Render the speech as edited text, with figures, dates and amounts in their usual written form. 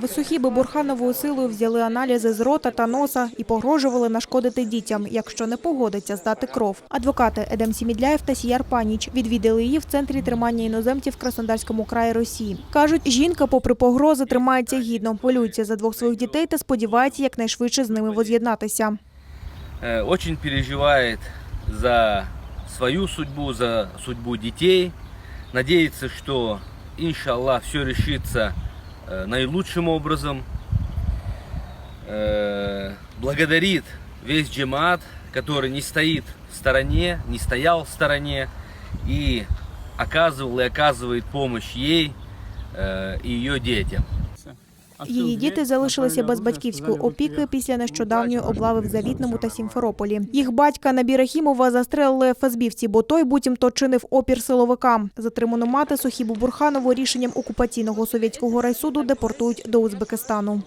В Сухібі Бурхановою силою взяли аналізи з рота та носа і погрожували нашкодити дітям, якщо не погодиться здати кров. Адвокати Едем Сімідляєв та Сіяр Паніч відвідали її в центрі тримання іноземців в Краснодарському краї Росії. Кажуть, жінка, попри погрози, тримається гідно, хвилюється за двох своїх дітей та сподівається якнайшвидше з ними воз'єднатися. Очень переживает за свою судьбу, за судьбу детей. Надеется, что, иншаллах, все решится наилучшим образом. Благодарит весь джемаат, который не стоит в стороне, не стоял в стороне и оказывал и оказывает помощь ей и ее детям. Її діти залишилися без батьківської опіки після нещодавньої облави в Завітному та Сімферополі. Їх батька Набіра Хімова застрелили ФСБівці, бо той буцімто чинив опір силовикам. Затриману мати Сухібу Бурханову рішенням окупаційного совєтського райсуду депортують до Узбекистану.